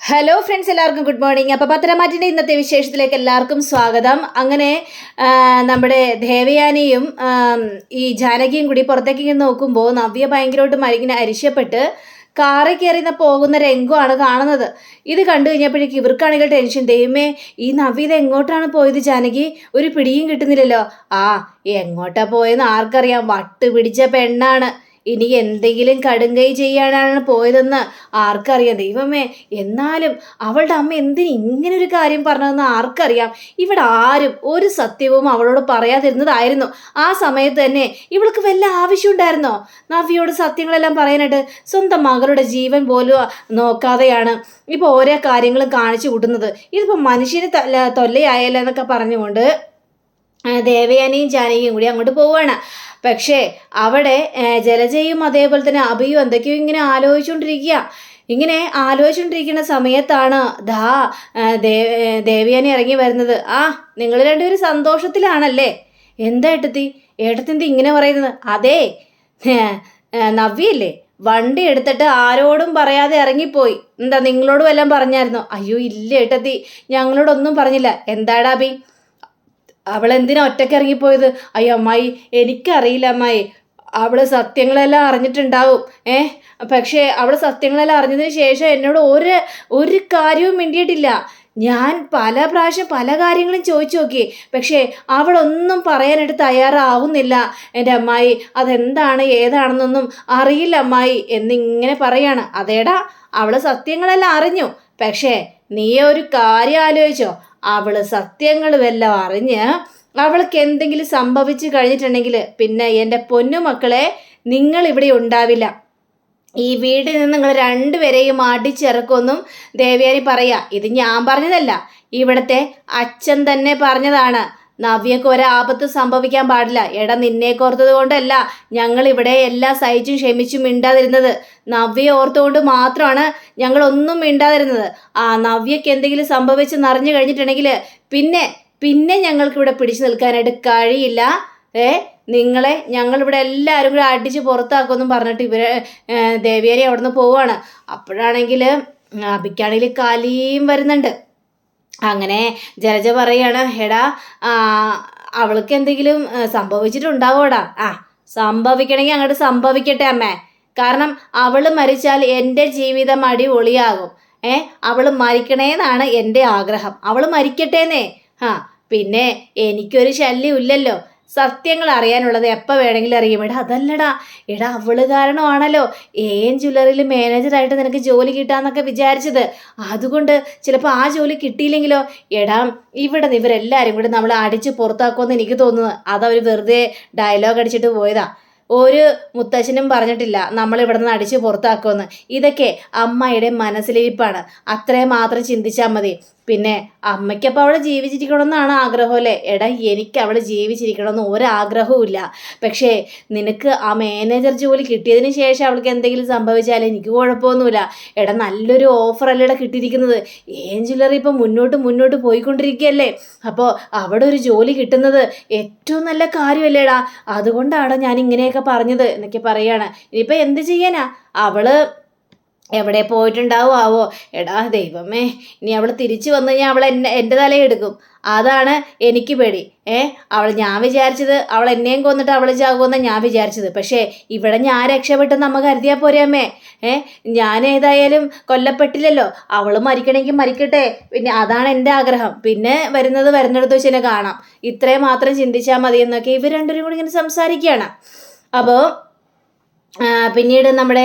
Hello friends, എല്ലാവർക്കും good morning. അപ്പോൾ പത്തരമാറ്റിൻ്റെ ഇന്നത്തെ വിശേഷത്തിലേക്ക് എല്ലാവർക്കും സ്വാഗതം. അങ്ങനെ നമ്മുടെ ദേവയാനിയും ഈ ജാനകിയും കൂടി പുറത്തേക്ക് നോക്കുമ്പോൾ നവ്യ ഭയങ്കരമായിട്ട് മരിങ്ങനെ അരിശപ്പെട്ട് കാറിൽ കയറി പോകുന്ന രംഗമാണ് കാണുന്നത്. ഇത് കണ്ടു കഴിഞ്ഞപ്പോഴേക്കും ഇവർക്കാണെങ്കിൽ ടെൻഷൻ. ദൈവമേ, ഈ നവ്യ ഇത് എങ്ങോട്ടാണ് പോയത്? ജാനകി ഒരു പിടിയും കിട്ടുന്നില്ലല്ലോ. എങ്ങോട്ടാ പോയെന്ന് ആർക്കറിയാം? വട്ട് പിടിച്ച പെണ്ണാണ്. ഇനി എന്തെങ്കിലും കടുങ്കൈ ചെയ്യാനാണ് പോയതെന്ന് ആർക്കറിയാം? ദൈവമേ, എന്നാലും അവളുടെ അമ്മ എന്തിന് ഇങ്ങനൊരു കാര്യം പറഞ്ഞതെന്ന് ആർക്കറിയാം? ഇവിടെ ആരും ഒരു സത്യവും അവളോട് പറയാതിരുന്നതായിരുന്നു. ആ സമയത്ത് തന്നെ ഇവൾക്ക് വല്ല ആവശ്യമുണ്ടായിരുന്നോ നവ്യയോട് സത്യങ്ങളെല്ലാം പറയാനായിട്ട്? സ്വന്തം മകളുടെ ജീവൻ പോലും നോക്കാതെയാണ് ഇപ്പോൾ ഓരോ കാര്യങ്ങളും കാണിച്ചു കൂട്ടുന്നത്. ഇതിപ്പോൾ മനുഷ്യന് തൊല്ലയായല്ലോ എന്നൊക്കെ പറഞ്ഞുകൊണ്ട് ദേവയാനിയും ജാനകിയും കൂടി അങ്ങോട്ട് പോവുകയാണ്. പക്ഷേ അവിടെ ജലജയും അതേപോലെ തന്നെ അഭിയും എന്തൊക്കെയോ ഇങ്ങനെ ആലോചിച്ചുകൊണ്ടിരിക്കുന്ന സമയത്താണ് ദേവയാനി ഇറങ്ങി വരുന്നത്. നിങ്ങൾ രണ്ടുപേരും സന്തോഷത്തിലാണല്ലേ? എന്താ ഏട്ടത്തി ഇങ്ങനെ പറയുന്നത്? അതേ, നവ്യല്ലേ വണ്ടി എടുത്തിട്ട് ആരോടും പറയാതെ ഇറങ്ങിപ്പോയി. എന്താ, നിങ്ങളോടും എല്ലാം പറഞ്ഞായിരുന്നോ? അയ്യോ ഇല്ല ഏട്ടത്തി, ഞങ്ങളോടൊന്നും പറഞ്ഞില്ല. എന്താടാ അഭി, അവളെന്തിനാ ഒറ്റയ്ക്ക് ഇറങ്ങിപ്പോയത്? അയ്യോ അമ്മായി, എനിക്കറിയില്ല അമ്മായി. അവൾ സത്യങ്ങളെല്ലാം അറിഞ്ഞിട്ടുണ്ടാവും. പക്ഷേ അവൾ സത്യങ്ങളെല്ലാം അറിഞ്ഞതിന് ശേഷം എന്നോട് ഒരു കാര്യവും മിണ്ടിയിട്ടില്ല. ഞാൻ പല പ്രാവശ്യം പല കാര്യങ്ങളും ചോദിച്ചു നോക്കി, പക്ഷേ അവളൊന്നും പറയാനായിട്ട് തയ്യാറാവുന്നില്ല. എൻ്റെ അമ്മായി, അതെന്താണ് ഏതാണെന്നൊന്നും അറിയില്ല അമ്മായി എന്നിങ്ങനെ പറയാണ്. അതേടാ, അവൾ സത്യങ്ങളെല്ലാം അറിഞ്ഞു. പക്ഷേ നീ ഒരു കാര്യം ആലോചിച്ചോ? അവൾ സത്യങ്ങൾ വല്ലതും അറിഞ്ഞ് അവൾക്ക് എന്തെങ്കിലും സംഭവിച്ചു കഴിഞ്ഞിട്ടുണ്ടെങ്കിൽ പിന്നെ എൻ്റെ പൊന്നുമക്കളെ, നിങ്ങൾ ഇവിടെ ഉണ്ടാവില്ല. ഈ വീട്ടിൽ നിന്ന് നിങ്ങൾ രണ്ടുപേരെയും അടിച്ചിറക്കുമെന്നും ദേവയാനി പറയാ. ഇത് ഞാൻ പറഞ്ഞതല്ല, ഇവിടുത്തെ അച്ഛൻ തന്നെ പറഞ്ഞതാണ്. നവ്യക്ക് ഒരാപത്ത് സംഭവിക്കാൻ പാടില്ല. നിന്നെ ഓർത്തത് കൊണ്ടല്ല ഞങ്ങളിവിടെ എല്ലാ സഹിച്ചും ക്ഷമിച്ചും മിണ്ടാതിരുന്നത്. നവ്യ ഓർത്തുകൊണ്ട് മാത്രമാണ് ഞങ്ങളൊന്നും മിണ്ടാതിരുന്നത്. നവ്യക്ക് എന്തെങ്കിലും സംഭവിച്ചെന്നറിഞ്ഞു കഴിഞ്ഞിട്ടുണ്ടെങ്കിൽ പിന്നെ ഞങ്ങൾക്കിവിടെ പിടിച്ചു നിൽക്കാനായിട്ട് കഴിയില്ല. ഞങ്ങളിവിടെ എല്ലാവരും കൂടെ അടിച്ച് പുറത്താക്കുമെന്നും പറഞ്ഞിട്ട് ദേവയാനി അവിടെ നിന്ന് പോവുകയാണ്. അപ്പോഴാണെങ്കിൽ അഭിക്കാണെങ്കിൽ കലിയും വരുന്നുണ്ട്. അങ്ങനെ ജലജ പറയാണ്, അവൾക്ക് എന്തെങ്കിലും സംഭവിച്ചിട്ടുണ്ടാവോടാ? സംഭവിക്കണമെങ്കിൽ അങ്ങോട്ട് സംഭവിക്കട്ടെ അമ്മേ. കാരണം അവൾ മരിച്ചാൽ എൻ്റെ ജീവിതം അടിപൊളിയാകും. അവൾ മരിക്കണേന്നാണ് എൻ്റെ ആഗ്രഹം. അവൾ മരിക്കട്ടേന്നേ. പിന്നെ എനിക്കൊരു ശല്യം ഇല്ലല്ലോ. സത്യങ്ങൾ അറിയാനുള്ളത് എപ്പോൾ വേണമെങ്കിലും അറിയും. അതല്ലടാ, അവള് കാരണമാണല്ലോ ജ്വല്ലറിയിൽ മാനേജറായിട്ട് നിനക്ക് ജോലി കിട്ടാന്നൊക്കെ വിചാരിച്ചത്. അതുകൊണ്ട് ചിലപ്പോൾ ആ ജോലി കിട്ടിയില്ലെങ്കിലോ? ഇവിടെ ഇവരെല്ലാവരും കൂടി നമ്മൾ അടിച്ച് പുറത്താക്കുമെന്ന് എനിക്ക് തോന്നുന്നത്. അതവർ വെറുതെ ഡയലോഗ് അടിച്ചിട്ട് പോയതാ. ഒരു മുത്തശ്ശനും പറഞ്ഞിട്ടില്ല നമ്മളിവിടെ നിന്ന് അടിച്ച് പുറത്താക്കുമെന്ന്. ഇതൊക്കെ അമ്മയുടെ മനസ്സിലിരിപ്പാണ്. അത്രയും മാത്രം ചിന്തിച്ചാൽ മതി. പിന്നെ അമ്മയ്ക്കപ്പോൾ അവൾ ജീവിച്ചിരിക്കണമെന്നാണ് ആഗ്രഹമല്ലേ? എനിക്ക് അവൾ ജീവിച്ചിരിക്കണമെന്ന് ഒരാഗ്രഹവും ഇല്ല. പക്ഷേ നിനക്ക് ആ മാനേജർ ജോലി കിട്ടിയതിന് ശേഷം അവൾക്ക് എന്തെങ്കിലും സംഭവിച്ചാൽ എനിക്ക് കുഴപ്പമൊന്നുമില്ല. നല്ലൊരു ഓഫറല്ലേടാ കിട്ടിയിരിക്കുന്നത്. ജ്വല്ലറി ഇപ്പം മുന്നോട്ട് പോയിക്കൊണ്ടിരിക്കുകയല്ലേ? അപ്പോൾ അവിടെ ഒരു ജോലി കിട്ടുന്നത് ഏറ്റവും നല്ല കാര്യമല്ലേടാ? അതുകൊണ്ടാണ് ഞാൻ ഇങ്ങനെയൊക്കെ പറഞ്ഞത് എന്നൊക്കെ പറയാണ്. ഇനിയിപ്പോൾ എന്ത് ചെയ്യാനാ? അവള് എവിടെ പോയിട്ടുണ്ടാവുമോ? ദൈവമേ, ഇനി അവൾ തിരിച്ചു വന്നു കഴിഞ്ഞാൽ അവൾ എൻ്റെ തലയെടുക്കും. അതാണ് എനിക്ക് പേടി. ഞാൻ വിചാരിച്ചത് അവൾ എന്നെയും കൊന്നിട്ട് അവൾ ചാകുമെന്നാണ് ഞാൻ വിചാരിച്ചത്. പക്ഷേ ഇവിടെ ഞാൻ രക്ഷപ്പെട്ടെന്ന് അമ്മ കരുതിയാൽ പോരെ അമ്മേ? ഞാൻ ഏതായാലും കൊല്ലപ്പെട്ടില്ലല്ലോ. അവൾ മരിക്കണമെങ്കിൽ മരിക്കട്ടെ. പിന്നെ അതാണ് എൻ്റെ ആഗ്രഹം. പിന്നെ വരുന്നിടത്ത് വെച്ച് തന്നെ കാണാം. ഇത്രയും മാത്രം ചിന്തിച്ചാൽ മതി എന്നൊക്കെ ഇവർ രണ്ടുപേരും കൂടി ഇങ്ങനെ സംസാരിക്കുകയാണ്. അപ്പോൾ പിന്നീട് നമ്മുടെ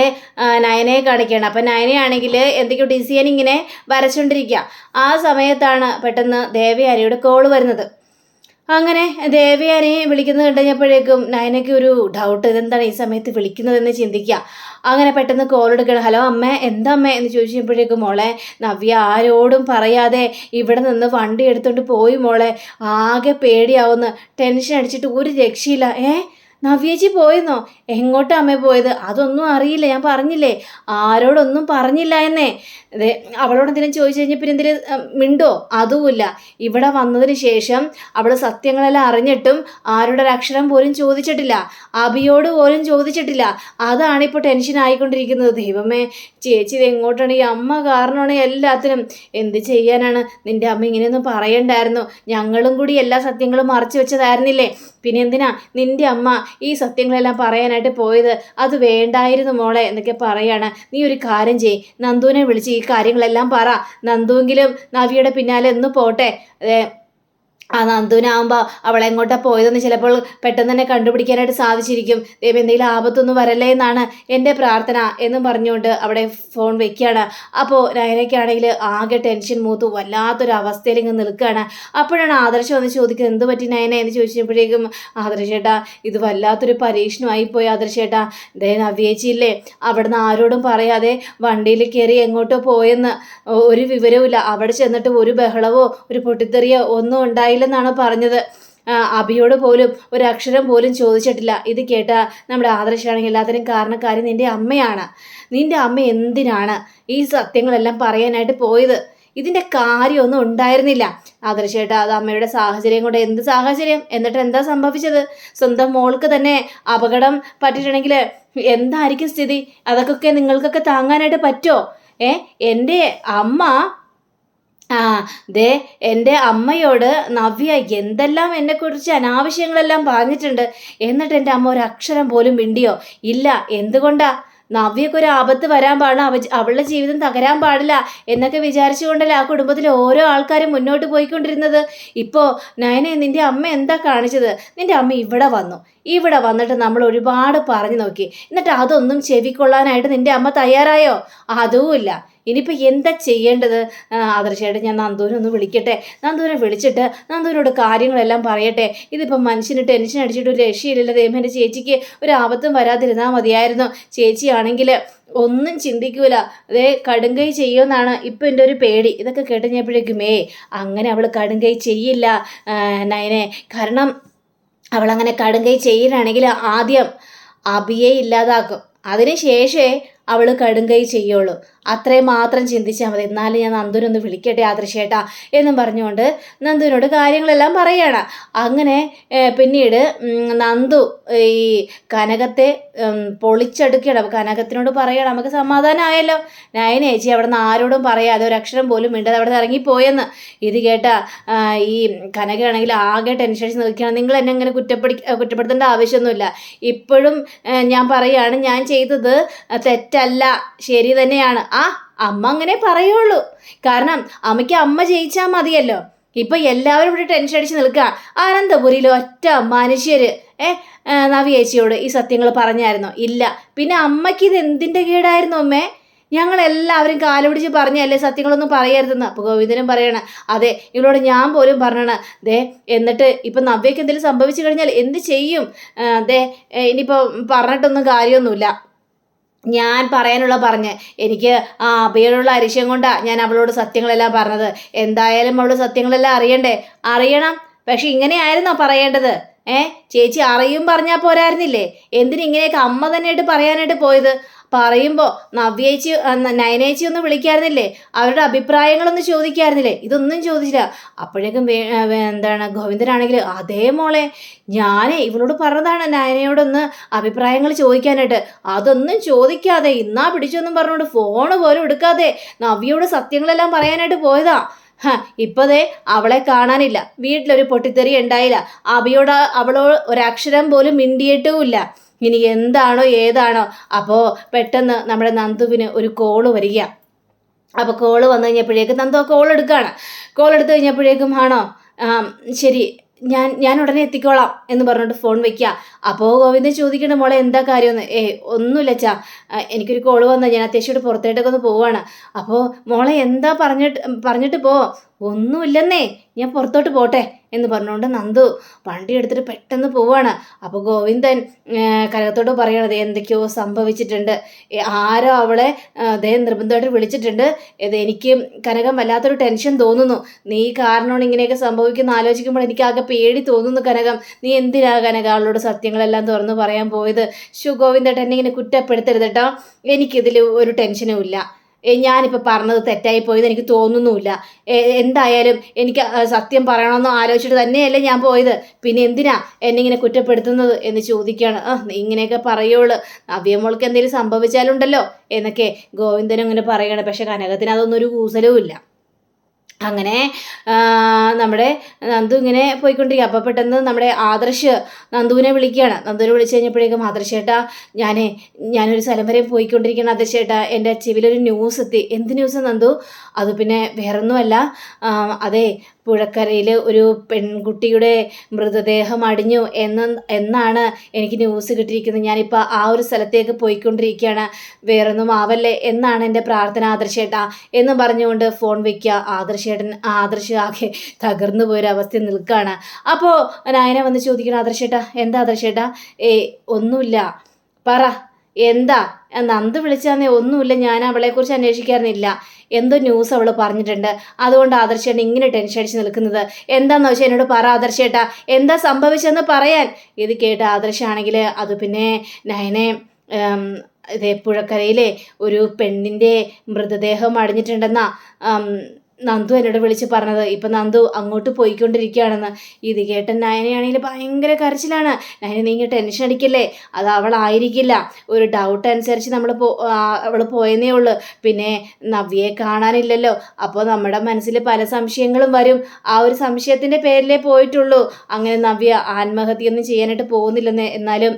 നയനയെ കാണിക്കുകയാണ്. അപ്പം നയനയാണെങ്കിൽ എന്തൊക്കെയോ ഡിസൈൻ ഇങ്ങനെ വരച്ചുകൊണ്ടിരിക്കുക. ആ സമയത്താണ് പെട്ടെന്ന് ദേവയാനിയുടെ കോള് വരുന്നത്. അങ്ങനെ ദേവയാനി വിളിക്കുന്നത് കണ്ടുകഴിഞ്ഞപ്പോഴേക്കും നയനയ്ക്ക് ഒരു ഡൗട്ട്, ഇതെന്താണ് ഈ സമയത്ത് വിളിക്കുന്നതെന്ന് ചിന്തിക്കുക. അങ്ങനെ പെട്ടെന്ന് കോൾ എടുക്കണം. ഹലോ അമ്മേ, എന്താ അമ്മേ എന്ന് ചോദിച്ചപ്പോഴേക്കും, മോളെ നവ്യ ആരോടും പറയാതെ ഇവിടെ നിന്ന് വണ്ടി എടുത്തോണ്ട് പോയി മോളെ. ആകെ പേടിയാവുന്നു, ടെൻഷൻ അടിച്ചിട്ട് ഒരു രക്ഷയില്ല. നവ്യേച്ചി പോയെന്നോ? എങ്ങോട്ടാ അമ്മ പോയത്? അതൊന്നും അറിയില്ല, ഞാൻ പറഞ്ഞില്ലേ, ആരോടൊന്നും പറഞ്ഞില്ല എന്നേ. അതെ, അവളോട് എന്തെങ്കിലും ചോദിച്ചു കഴിഞ്ഞാൽ പിന്നെ എന്തെങ്കിലും മിണ്ടോ? അതുമില്ല. ഇവിടെ വന്നതിന് ശേഷം അവൾ സത്യങ്ങളെല്ലാം അറിഞ്ഞിട്ടും ആരുടെ ഒരു അക്ഷരം പോലും ചോദിച്ചിട്ടില്ല, അഭിയോട് പോലും ചോദിച്ചിട്ടില്ല. അതാണ് ഇപ്പോൾ ടെൻഷൻ ആയിക്കൊണ്ടിരിക്കുന്നത്. ദൈവമേ, ചേച്ചി ഇത് എങ്ങോട്ടാണ്? ഈ അമ്മ കാരണമാണ് എല്ലാത്തിനും. എന്ത് ചെയ്യാനാണ്? നിന്റെ അമ്മ ഇങ്ങനെയൊന്നും പറയണ്ടായിരുന്നു. ഞങ്ങളും കൂടി എല്ലാ സത്യങ്ങളും മറച്ചു വെച്ചതായിരുന്നില്ലേ? പിന്നെ എന്തിനാ നിന്റെ അമ്മ ഈ സത്യങ്ങളെല്ലാം പറയാനായിട്ട് പോയത്? അത് വേണ്ടായിരുന്നു മോളെ എന്നൊക്കെ പറയാണ്. നീ ഒരു കാര്യം ചെയ്യ്, നന്ദുവിനെ വിളിച്ച് ഈ കാര്യങ്ങളെല്ലാം പറ. നന്ദുവെങ്കിലും നവിയുടെ പിന്നാലെ ഒന്ന് പോട്ടെ. ആ നന്ദുവിനാവുമ്പോൾ അവൾ എങ്ങോട്ടാണ് പോയതെന്ന് ചിലപ്പോൾ പെട്ടെന്ന് തന്നെ കണ്ടുപിടിക്കാനായിട്ട് സാധിച്ചിരിക്കും. ദൈവം എന്തെങ്കിലും ആപത്തൊന്നും വരല്ലേ എന്നാണ് എൻ്റെ പ്രാർത്ഥന എന്നും പറഞ്ഞുകൊണ്ട് അവിടെ ഫോൺ വെക്കുകയാണ്. അപ്പോൾ നയനയ്ക്കാണെങ്കിൽ ആകെ ടെൻഷൻ മൂത്ത് വല്ലാത്തൊരു അവസ്ഥയിൽ ഇങ്ങ് നിൽക്കുകയാണ്. അപ്പോഴാണ് ആദർശം വന്ന് ചോദിക്കുന്നത്, എന്ത് പറ്റി നയന എന്ന് ചോദിച്ചപ്പോഴേക്കും, ആദർശേട്ടാ ഇത് വല്ലാത്തൊരു പരീക്ഷണമായിപ്പോയി ആദർശേട്ടാ. ദേ നവ്യേച്ചിയില്ലേ, അവിടുന്ന് ആരോടും പറയാതെ വണ്ടിയിൽ കയറി എങ്ങോട്ടോ പോയെന്ന്, ഒരു വിവരവുമില്ല. അവിടെ ചെന്നിട്ട് ഒരു ബഹളവോ ഒരു പൊട്ടിത്തെറിയോ ഒന്നും ഉണ്ടായില്ലെന്നാണ് പറഞ്ഞത്. അഭിയോട് പോലും ഒരു അക്ഷരം പോലും ചോദിച്ചിട്ടില്ല. ഇത് കേട്ട നമ്മുടെ ആദർശാണെങ്കിൽ എല്ലാത്തിനും കാരണക്കാരി നിന്റെ അമ്മയാണ്. നിന്റെ അമ്മ എന്തിനാണ് ഈ സത്യങ്ങളെല്ലാം പറയാനായിട്ട് പോയത്? ഇതിൻ്റെ കാര്യമൊന്നും ഉണ്ടായിരുന്നില്ല. ആദർശേട്ടാ, അത് അമ്മയുടെ സാഹചര്യം കൊണ്ട്. എന്ത് സാഹചര്യം? എന്നിട്ട് എന്താ സംഭവിച്ചത്? സ്വന്തം മോൾക്ക് തന്നെ അപകടം പറ്റിയിട്ടുണ്ടെങ്കിൽ എന്തായിരിക്കും സ്ഥിതി? അതൊക്കെ നിങ്ങൾക്കൊക്കെ താങ്ങാനായിട്ട് പറ്റുമോ? എൻ്റെ അമ്മ ദേ എൻ്റെ അമ്മയോട് നവ്യ എന്തെല്ലാം എന്നെക്കുറിച്ച് അനാവശ്യങ്ങളെല്ലാം പറഞ്ഞിട്ടുണ്ട്. എന്നിട്ട് എൻ്റെ അമ്മ ഒരു അക്ഷരം പോലും മിണ്ടിയോ? ഇല്ല. എന്തുകൊണ്ടാ? നവ്യക്കൊരു ആപത്ത് വരാൻ പാടില്ല, അവളുടെ ജീവിതം തകരാൻ പാടില്ല എന്നൊക്കെ വിചാരിച്ചുകൊണ്ടല്ലേ ആ കുടുംബത്തിലെ ഓരോ ആൾക്കാരും മുന്നോട്ട് പോയിക്കൊണ്ടിരുന്നത്. ഇപ്പോൾ നയനെ നിൻ്റെ അമ്മ എന്താ കാണിച്ചത്? നിൻ്റെ അമ്മ ഇവിടെ വന്നു. ഇവിടെ വന്നിട്ട് നമ്മൾ ഒരുപാട് പറഞ്ഞു നോക്കി. എന്നിട്ട് അതൊന്നും ചെവിക്കൊള്ളാനായിട്ട് നിൻ്റെ അമ്മ തയ്യാറായോ? അതുമില്ല. ഇനിയിപ്പോൾ എന്താ ചെയ്യേണ്ടത്? ആദർശമായിട്ട് ഞാൻ നന്ദുവിനൊന്ന് വിളിക്കട്ടെ. നന്ദുവിനെ വിളിച്ചിട്ട് നന്ദുവിനോട് കാര്യങ്ങളെല്ലാം പറയട്ടെ. ഇതിപ്പം മനുഷ്യന് ടെൻഷൻ അടിച്ചിട്ട് ഒരു രക്ഷയില്ലല്ലോ. ദൈവം എൻ്റെ ചേച്ചിക്ക് ഒരു ആപത്തും വരാതിരുന്നാൽ മതിയായിരുന്നു. ചേച്ചിയാണെങ്കിൽ ഒന്നും ചിന്തിക്കൂല, അതേ കടുങ്കൈ ചെയ്യുമെന്നാണ് ഇപ്പം എൻ്റെ ഒരു പേടി. ഇതൊക്കെ കേട്ടുകഴിഞ്ഞപ്പോഴേക്കുമേ അങ്ങനെ അവൾ കടുങ്കൈ ചെയ്യില്ല നയനെ. കാരണം അവളങ്ങനെ കടുങ്കൈ ചെയ്യുകയാണെങ്കിൽ ആദ്യം അഭിയെ ഇല്ലാതാക്കും, അതിന് ശേഷമേ അവൾ കടുങ്കൈ ചെയ്യുള്ളൂ. അത്രയും മാത്രം ചിന്തിച്ചാൽ മതി. എന്നാലും ഞാൻ നന്ദുവിനൊന്ന് വിളിക്കട്ടെ ആദർശേട്ടാ എന്നും പറഞ്ഞുകൊണ്ട് നന്ദുവിനോട് കാര്യങ്ങളെല്ലാം പറയുകയാണ്. അങ്ങനെ പിന്നീട് നന്ദു ഈ കനകത്തെ പൊളിച്ചെടുക്കണം. കനകത്തിനോട് പറയണം, നമുക്ക് സമാധാനമായല്ലോ, നയന ചേച്ചി അവിടെ നിന്ന് ആരോടും പറയാതെ ഒരക്ഷരം പോലും മിണ്ടാതെ അവിടെ നിന്ന് ഇറങ്ങിപ്പോയെന്ന്. ഇത് കേട്ട ഈ കനകയാണെങ്കിൽ ആകെ ടെൻഷൻ അടിച്ച് നിൽക്കുകയാണ്. നിങ്ങൾ എന്നെ ഇങ്ങനെ കുറ്റപ്പെടുത്തേണ്ട ആവശ്യമൊന്നുമില്ല. ഇപ്പോഴും ഞാൻ പറയുകയാണ്, ഞാൻ ചെയ്തത് തെറ്റല്ല, ശരി തന്നെയാണ്. അമ്മ അങ്ങനെ പറയുള്ളൂ. കാരണം അമ്മയ്ക്ക് അമ്മ ജയിച്ചാൽ മതിയല്ലോ. ഇപ്പം എല്ലാവരും ഇവിടെ ടെൻഷൻ അടിച്ച് നിൽക്കുക. അനന്തപുരിയിൽ ഒറ്റ മനുഷ്യർ നവ്യേച്ചിയോട് ഈ സത്യങ്ങൾ പറഞ്ഞായിരുന്നോ? ഇല്ല. പിന്നെ അമ്മയ്ക്ക് ഇത് എന്തിൻ്റെ കേടായിരുന്നു അമ്മേ? ഞങ്ങളെല്ലാവരും കാലുപിടിച്ച് പറഞ്ഞല്ലേ സത്യങ്ങളൊന്നും പറയരുതെന്ന്. അപ്പോൾ ഗോവിന്ദനും പറയണം, അതെ ഇവളോട് ഞാൻ പോലും പറഞ്ഞാണ്. ദേ എന്നിട്ട് ഇപ്പം നവ്യയ്ക്ക് എന്തെങ്കിലും സംഭവിച്ചു കഴിഞ്ഞാൽ എന്ത് ചെയ്യും? ഇനിയിപ്പോൾ പറഞ്ഞിട്ടൊന്നും കാര്യമൊന്നുമില്ല. ഞാൻ പറയാനുള്ള പറഞ്ഞ് എനിക്ക് അഭയോടുള്ള അരിശം കൊണ്ടാണ് ഞാൻ അവളോട് സത്യങ്ങളെല്ലാം പറഞ്ഞത്. എന്തായാലും അവൾ സത്യങ്ങളെല്ലാം അറിയണം. പക്ഷെ ഇങ്ങനെയായിരുന്നോ പറയേണ്ടത്? ചേച്ചി അറിയും പറഞ്ഞാൽ പോരായിരുന്നില്ലേ? എന്തിനിങ്ങനെയൊക്കെ അമ്മ തന്നെയായിട്ട് പറയാനായിട്ട് പോയത്? പറയുമ്പോൾ നവ്യേച്ചി നയനേച്ചി ഒന്ന് വിളിക്കായിരുന്നില്ലേ? അവരുടെ അഭിപ്രായങ്ങളൊന്ന് ചോദിക്കായിരുന്നില്ലേ? ഇതൊന്നും ചോദിച്ചില്ല. അപ്പോഴേക്കും ഗോവിന്ദനാണെങ്കിൽ, അതേ മോളെ ഞാൻ ഇവളോട് പറഞ്ഞതാണ് നയനയോടൊന്ന് അഭിപ്രായങ്ങൾ ചോദിക്കാനായിട്ട്. അതൊന്നും ചോദിക്കാതെ ഇന്നാ പിടിച്ചൊന്നും പറഞ്ഞുകൊണ്ട് ഫോണ് പോലും എടുക്കാതെ നവ്യയോട് സത്യങ്ങളെല്ലാം പറയാനായിട്ട് പോയതാ. ഇപ്പതേ അവളെ കാണാനില്ല, വീട്ടിലൊരു പൊട്ടിത്തെറി ഉണ്ടായില്ല, അവളോട് ഒരക്ഷരം പോലും മിണ്ടിയിട്ടുമില്ല. ഇനി എന്താണോ ഏതാണോ? അപ്പോൾ പെട്ടെന്ന് നമ്മുടെ നന്ദുവിന് ഒരു കോള് വരിക. അപ്പോൾ കോള് വന്നു കഴിഞ്ഞപ്പോഴേക്കും നന്ദു ആ കോൾ എടുക്കുകയാണ്. കോൾ എടുത്തു കഴിഞ്ഞപ്പോഴേക്കും, ആണോ ശരി ഞാൻ ഉടനെ എത്തിക്കോളാം എന്ന് പറഞ്ഞിട്ട് ഫോൺ വയ്ക്കുക. അപ്പോൾ ഗോവിന്ദൻ ചോദിക്കണം, മോളെ എന്താ കാര്യമെന്ന്. ഒന്നുമില്ല അച്ഛാ, എനിക്കൊരു കോള് വന്നാൽ ഞാൻ അത്യാവശ്യമായിട്ട് പുറത്തേട്ടൊക്കെ ഒന്ന് പോവാണ്. അപ്പോൾ മോളെ എന്താ പറഞ്ഞിട്ട് പോ. ഒന്നുമില്ലെന്നേ, ഞാൻ പുറത്തോട്ട് പോട്ടെ എന്ന് പറഞ്ഞുകൊണ്ട് നന്ദു വണ്ടി എടുത്തിട്ട് പെട്ടെന്ന് പോവാണ്. അപ്പോൾ ഗോവിന്ദൻ കനകത്തോട് പറയണത് എന്തൊക്കെയോ സംഭവിച്ചിട്ടുണ്ട്, ആരോ അവളെ അദ്ദേഹം നിർബന്ധമായിട്ട് വിളിച്ചിട്ടുണ്ട്. എനിക്ക് കനകം വല്ലാത്തൊരു ടെൻഷൻ തോന്നുന്നു. നീ കാരണമാണ് ഇങ്ങനെയൊക്കെ സംഭവിക്കുന്ന ആലോചിക്കുമ്പോൾ എനിക്കാകെ പേടി തോന്നുന്നു കനകം. നീ എന്തിനാ കനക അവളോട് സത്യങ്ങളെല്ലാം തുറന്നു പറയാൻ പോയത്? ഗോവിന്ദേട്ടൻ എന്നെ ഇങ്ങനെ കുറ്റപ്പെടുത്തരുത് കേട്ടോ. എനിക്കിതിൽ ഒരു ടെൻഷനും ഇല്ല. ഞാനിപ്പോൾ പറഞ്ഞത് തെറ്റായി പോയത് എനിക്ക് തോന്നുന്നുമില്ല. എന്തായാലും എനിക്ക് സത്യം പറയണമെന്ന് ആലോചിച്ചിട്ട് തന്നെയല്ലേ ഞാൻ പോയത്. പിന്നെ എന്തിനാ എന്നെ ഇങ്ങനെ കുറ്റപ്പെടുത്തുന്നത് എന്ന് ചോദിക്കുകയാണ്. നീ ഇങ്ങനെയൊക്കെ പറയുള്ളൂ, നവ്യമോൾക്ക് എന്തെങ്കിലും സംഭവിച്ചാലുണ്ടല്ലോ എന്നൊക്കെ ഗോവിന്ദനും ഇങ്ങനെ പറയണം. പക്ഷെ കനകത്തിന് അതൊന്നും ഒരു കൂസലും ഇല്ല. അങ്ങനെ നമ്മുടെ നന്ദു ഇങ്ങനെ പോയിക്കൊണ്ടിരിക്കുക. അപ്പോൾ പെട്ടെന്ന് നമ്മുടെ ആദർശ് നന്ദുവിനെ വിളിക്കുകയാണ്. നന്ദുവിനെ വിളിച്ചു കഴിഞ്ഞപ്പോഴേക്കും ആദർശേട്ടാ ഞാനൊരു സ്ഥലം വരെ പോയിക്കൊണ്ടിരിക്കുകയാണ് ആദർശേട്ടാ, എൻ്റെ ചെവിയിലൊരു ന്യൂസ് എത്തി. എന്ത് ന്യൂസ് നന്ദു? അത് പിന്നെ വേറൊന്നുമല്ല, അതെ പുഴക്കരയിൽ ഒരു പെൺകുട്ടിയുടെ മൃതദേഹം അടിഞ്ഞു എന്നാണ് എനിക്ക് ന്യൂസ് കിട്ടിയിരിക്കുന്നത്. ഞാനിപ്പോൾ ആ ഒരു സ്ഥലത്തേക്ക് പോയിക്കൊണ്ടിരിക്കുകയാണ്, വേറൊന്നും ആവല്ലേ എന്നാണ് എൻ്റെ പ്രാർത്ഥന ആദർശേട്ടാ എന്ന് പറഞ്ഞുകൊണ്ട് ഫോൺ വയ്ക്കുക. ആദർശ് ആകെ തകർന്നു പോയൊരവസ്ഥ നിൽക്കുകയാണ്. അപ്പോൾ നയന വന്ന് ചോദിക്കണം, ആദർശേട്ടാ എന്താ ആദർശേട്ടാ? ഒന്നുമില്ല, പറ എന്താ? നന്ദു വിളിച്ചാന്നേ? ഒന്നുമില്ല, ഞാൻ അവളെക്കുറിച്ച് അന്വേഷിക്കാറുന്നില്ല, എന്തോ ന്യൂസ് അവൾ പറഞ്ഞിട്ടുണ്ട്, അതുകൊണ്ട് ആദർശേട്ടൻ ഇങ്ങനെ ടെൻഷൻ അടിച്ച് നിൽക്കുന്നത് എന്താണെന്ന് വെച്ചാൽ എന്നോട് പറ ആദർശേട്ടാ, എന്താ സംഭവിച്ചെന്ന് പറയാൻ. ഇത് കേട്ട ആദർശാണെങ്കിൽ അത് പിന്നെ നയനെ ഇതേ പുഴക്കരയിലെ ഒരു പെണ്ണിൻ്റെ മൃതദേഹം അടിഞ്ഞിട്ടുണ്ടെന്നാ നന്ദു എന്നോട് വിളിച്ച് പറഞ്ഞത്. ഇപ്പം നന്ദു അങ്ങോട്ട് പോയിക്കൊണ്ടിരിക്കുകയാണെന്ന്. ഇത് കേട്ട നയനയാണെങ്കിൽ ഭയങ്കര കരച്ചിലാണ്. നയന നീ ഇങ്ങനെ ടെൻഷൻ അടിക്കല്ലേ, അത് അവളായിരിക്കില്ല, ഒരു ഡൗട്ട് അനുസരിച്ച് അവൾ പോയെന്നേ ഉള്ളൂ, പിന്നെ നവ്യയെ കാണാനില്ലല്ലോ, അപ്പോൾ നമ്മുടെ മനസ്സിൽ പല സംശയങ്ങളും വരും, ആ ഒരു സംശയത്തിൻ്റെ പേരിലേ പോയിട്ടുള്ളൂ. അങ്ങനെ നവ്യ ആത്മഹത്യയൊന്നും ചെയ്യാനായിട്ട് പോകുന്നില്ലെന്ന്. എന്നാലും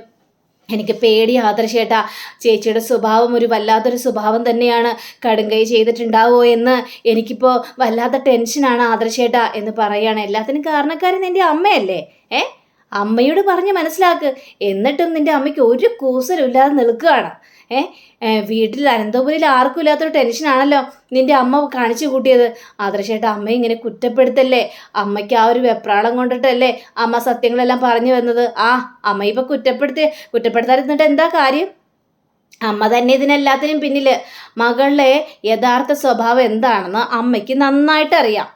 എനിക്ക് പേടി ആദർശേട്ടാ, ചേച്ചിയുടെ സ്വഭാവം ഒരു വല്ലാത്തൊരു സ്വഭാവം തന്നെയാണ്, കടുങ്കൈ ചെയ്തിട്ടുണ്ടാവോ എന്ന് എനിക്കിപ്പോൾ വല്ലാത്ത ടെൻഷനാണ് ആദർശേട്ടാ എന്ന് പറയുകയാണ്. എല്ലാത്തിനും കാരണക്കാരൻ നിൻ്റെ അമ്മയല്ലേ? അമ്മയോട് പറഞ്ഞ് മനസ്സിലാക്ക്. എന്നിട്ടും നിൻ്റെ അമ്മയ്ക്ക് ഒരു കൂസലില്ലാതെ നിൽക്കുകയാണ്. വീട്ടിൽ അനന്തപുരിയിൽ ആർക്കും ഇല്ലാത്തൊരു ടെൻഷനാണല്ലോ നിൻ്റെ അമ്മ കാണിച്ചു കൂട്ടിയത്. ആദർശേട്ടാ അമ്മ ഇങ്ങനെ കുറ്റപ്പെടുത്തല്ലേ, അമ്മയ്ക്ക് ആ ഒരു വെപ്രാളം കൊണ്ടിട്ടല്ലേ അമ്മ സത്യങ്ങളെല്ലാം പറഞ്ഞു വന്നത്. അമ്മ ഇപ്പം കുറ്റപ്പെടുത്താതിരുന്നിട്ട് എന്താ കാര്യം? അമ്മ തന്നെ ഇതിനെല്ലാത്തിനും പിന്നിൽ. മകളുടെ യഥാർത്ഥ സ്വഭാവം എന്താണെന്ന് അമ്മയ്ക്ക് നന്നായിട്ട് അറിയാം.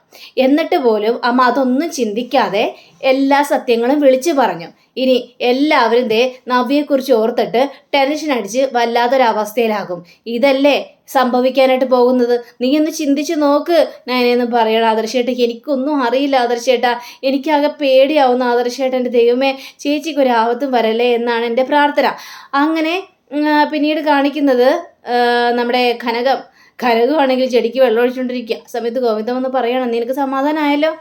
എന്നിട്ട് പോലും അമ്മ അതൊന്നും ചിന്തിക്കാതെ എല്ലാ സത്യങ്ങളും വിളിച്ചു പറഞ്ഞു. ഇനി എല്ലാവരും നവ്യയെക്കുറിച്ച് ഓർത്തിട്ട് ടെൻഷൻ അടിച്ച് വല്ലാത്തൊരവസ്ഥയിലാകും. ഇതല്ലേ സംഭവിക്കാനായിട്ട് പോകുന്നത്? നീ ഒന്ന് ചിന്തിച്ച് നോക്ക് ഞാനെന്ന് പറയണം. ആദർശേട്ടയ്ക്ക് എനിക്കൊന്നും അറിയില്ല ആദർശേട്ടാ, എനിക്കാകെ പേടിയാവുന്ന ആദർശേട്ടൻ്റെ ദൈവമേ, ചേച്ചിക്കൊരാപത്തും വരല്ലേ എന്നാണ് എൻ്റെ പ്രാർത്ഥന. അങ്ങനെ പിന്നീട് കാണിക്കുന്നത് നമ്മുടെ കനകമാണെങ്കിൽ ചെടിക്ക് വെള്ളം ഒഴിച്ചുകൊണ്ടിരിക്കുക സമയത്ത് ഗോവിന്ദൻ വന്ന് പറയണം, നിനക്ക് സമാധാനമായല്ലോ?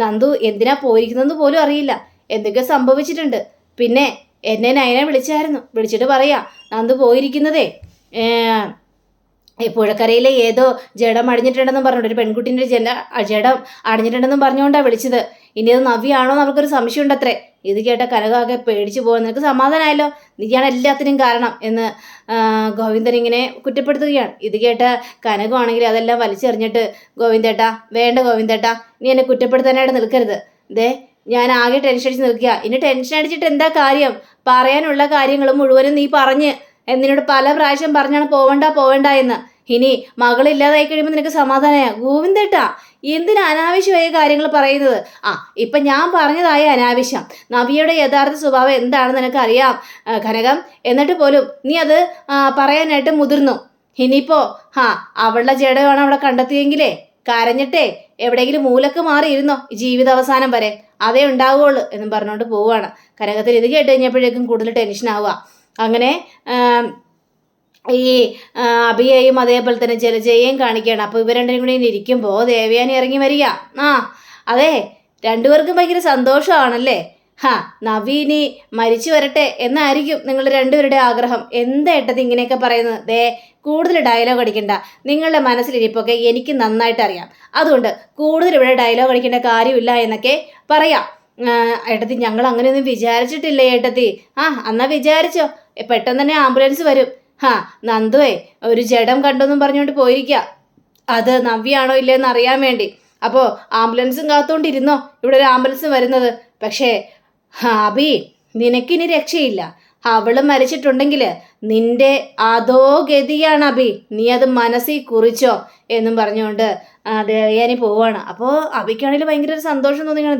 നന്ദു എന്തിനാ പോയിരിക്കുന്നതെന്ന് പോലും അറിയില്ല, എന്തൊക്കെ സംഭവിച്ചിട്ടുണ്ട്. പിന്നെ എന്നെ നയന വിളിച്ചിട്ട് പറയാ നന്ദു പോയിരിക്കുന്നതേ പുഴക്കരയിലെ ഏതോ ജഡം അടിഞ്ഞിട്ടുണ്ടെന്നും പറഞ്ഞുകൊണ്ട്, ഒരു പെൺകുട്ടീൻ്റെ ജഡം അടിഞ്ഞിട്ടുണ്ടെന്നും പറഞ്ഞുകൊണ്ടാണ് വിളിച്ചത്. ഇനി അത് നവ്യാണോ എന്ന് അവർക്കൊരു സംശയം ഉണ്ടത്രേ. ഇത് കേട്ട കനകമൊക്കെ പേടിച്ചു പോകുന്നത്. നിനക്ക് സമാധാനമായല്ലോ, നീയാണ് എല്ലാത്തിനും കാരണം എന്ന് ഗോവിന്ദൻ ഇങ്ങനെ കുറ്റപ്പെടുത്തുകയാണ്. ഇത് കേട്ട കനകമാണെങ്കിൽ അതെല്ലാം വലിച്ചെറിഞ്ഞിട്ട്, ഗോവിന്ദേട്ടാ വേണ്ട ഗോവിന്ദേട്ടാ, നീ എന്നെ കുറ്റപ്പെടുത്താനായിട്ട് നിൽക്കരുത്. ഞാൻ ആകെ ടെൻഷൻ അടിച്ച് നിൽക്കുക. ഇനി ടെൻഷൻ അടിച്ചിട്ട് എന്താ കാര്യം? പറയാനുള്ള കാര്യങ്ങൾ മുഴുവനും നീ പറഞ്ഞ് എന്നോട് പല പ്രാവശ്യം പറഞ്ഞാണ് പോവണ്ട എന്ന്. ഇനി മകളില്ലാതായി കഴിയുമ്പോൾ നിനക്ക് സമാധാനമായ? ഗോവിന്ദേട്ടാ എന്തിനാ അനാവശ്യമായ കാര്യങ്ങൾ പറയുന്നത്? ഇപ്പം ഞാൻ പറഞ്ഞതായ അനാവശ്യം. നവ്യയുടെ യഥാർത്ഥ സ്വഭാവം എന്താണെന്ന് നിനക്കറിയാം കനകം, എന്നിട്ട് പോലും നീ അത് പറയാനായിട്ട് മുതിർന്നു. ഇനിയിപ്പോൾ അവളുടെ ജഡമാണ് അവിടെ കണ്ടെത്തിയെങ്കിലേ കരഞ്ഞിട്ടേ എവിടെയെങ്കിലും മൂലക്ക് മാറിയിരുന്നോ ജീവിതാവസാനം വരെ, അതേ ഉണ്ടാവുകയുള്ളൂ എന്നും പറഞ്ഞുകൊണ്ട് പോവുകയാണ്. കനകത്തിൽ ഇത് കേട്ട് കഴിഞ്ഞപ്പോഴേക്കും കൂടുതൽ ടെൻഷൻ ആവുക. അങ്ങനെ ഈ അഭിയെയും അതേപോലെ തന്നെ ജലജയെയും കാണിക്കുകയാണ്. അപ്പോൾ ഇവർ രണ്ടും കൂടി ഇരിക്കുമ്പോൾ ദേവയാനി ഇറങ്ങി വരിക. അതെ രണ്ടുപേർക്കും ഭയങ്കര സന്തോഷമാണല്ലേ? നവീനി മരിച്ചു വരട്ടെ എന്നായിരിക്കും നിങ്ങളുടെ രണ്ടുപേരുടെ ആഗ്രഹം. എന്താ ഏട്ടത് ഇങ്ങനെയൊക്കെ പറയുന്നത്? കൂടുതൽ ഡയലോഗ് അടിക്കണ്ട, നിങ്ങളുടെ മനസ്സിലിരിപ്പൊക്കെ എനിക്ക് നന്നായിട്ട് അറിയാം, അതുകൊണ്ട് കൂടുതൽ ഇവിടെ ഡയലോഗ് അടിക്കേണ്ട കാര്യമില്ല എന്നൊക്കെ പറയാം. ഏട്ടത്തി ഞങ്ങൾ അങ്ങനെയൊന്നും വിചാരിച്ചിട്ടില്ലേ ഏട്ടത്തി? എന്നാ വിചാരിച്ചോ, പെട്ടെന്ന് തന്നെ ആംബുലൻസ് വരും. നന്ദുവേ ഒരു ജഡം കണ്ടെന്നും പറഞ്ഞുകൊണ്ട് പോയിരിക്കുക, അത് നവ്യാണോ ഇല്ലയെന്ന് അറിയാൻ വേണ്ടി. അപ്പോൾ ആംബുലൻസും കാത്തുകൊണ്ടിരുന്നോ, ഇവിടെ ഒരു ആംബുലൻസ് വരുന്നത്. പക്ഷേ അബി നിനക്കിനി രക്ഷയില്ല, അവള് മരിച്ചിട്ടുണ്ടെങ്കിൽ നിന്റെ അതോ ഗതിയാണ് അബി, നീ അത് മനസ്സിൽ കുറിച്ചോ എന്നും പറഞ്ഞുകൊണ്ട് ദേവയാനി പോവാണ്. അപ്പോൾ അബിക്കാണെങ്കിൽ ഭയങ്കര ഒരു സന്തോഷം തോന്നിയാണ്.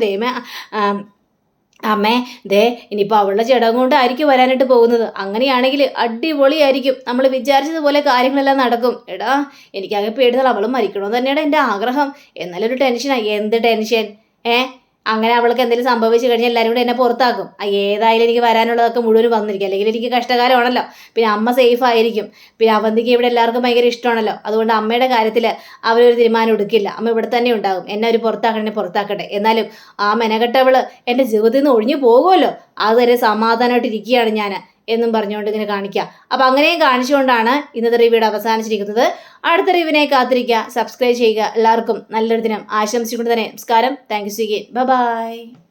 അമ്മേ ദേ ഇനിയിപ്പോൾ അവളുടെ ചടങ്ങ് കൊണ്ടായിരിക്കും വരാനായിട്ട് പോകുന്നത്. അങ്ങനെയാണെങ്കിൽ അടിപൊളിയായിരിക്കും. നമ്മൾ വിചാരിച്ചതുപോലെ കാര്യങ്ങളെല്ലാം നടക്കും. എടാ എനിക്കാകെ പേടുന്നത് അവൾ മരിക്കണമെന്ന് തന്നെയാണ് എൻ്റെ ആഗ്രഹം. എന്നാലൊരു ടെൻഷനാണ്. എന്ത് ടെൻഷൻ? അങ്ങനെ അവൾക്ക് എന്തെങ്കിലും സംഭവിച്ചു കഴിഞ്ഞാൽ എല്ലാവരും കൂടെ എന്നെ പുറത്താക്കും. ഏതായാലും എനിക്ക് വരാനുള്ളതൊക്കെ മുഴുവൻ വന്നിരിക്കും. അല്ലെങ്കിൽ എനിക്ക് കഷ്ടകാലമാണല്ലോ. പിന്നെ അമ്മ സേഫ് ആയിരിക്കും. പിന്നെ അവന്തിക്ക് ഇവിടെ എല്ലാവർക്കും ഭയങ്കര ഇഷ്ടമാണല്ലോ. അതുകൊണ്ട് അമ്മയുടെ കാര്യത്തിൽ അവരൊരു തീരുമാനം എടുക്കില്ല. അമ്മ ഇവിടെ തന്നെ ഉണ്ടാകും. എന്നെ ഒരു പുറത്താക്കട്ടെ. എന്നാലും ആ മെനകെട്ടവള് എൻ്റെ ജീവിതത്തിൽ നിന്ന് ഒഴിഞ്ഞു പോകുമല്ലോ, അതുവരെ സമാധാനമായിട്ട് ഇരിക്കുകയാണ് ഞാൻ എന്നും പറഞ്ഞുകൊണ്ട് ഇങ്ങനെ കാണിക്കുക. അപ്പം അങ്ങനെയും കാണിച്ചുകൊണ്ടാണ് ഇന്നത്തെ റിവ്യൂടെ അവസാനിച്ചിരിക്കുന്നത്. അടുത്ത റിവ്യൂവിനെ കാത്തിരിക്കുക, സബ്സ്ക്രൈബ് ചെയ്യുക. എല്ലാവർക്കും നല്ലൊരു ദിനം ആശംസിച്ചുകൊണ്ട് തന്നെ നമസ്കാരം. Thank you. ബൈ.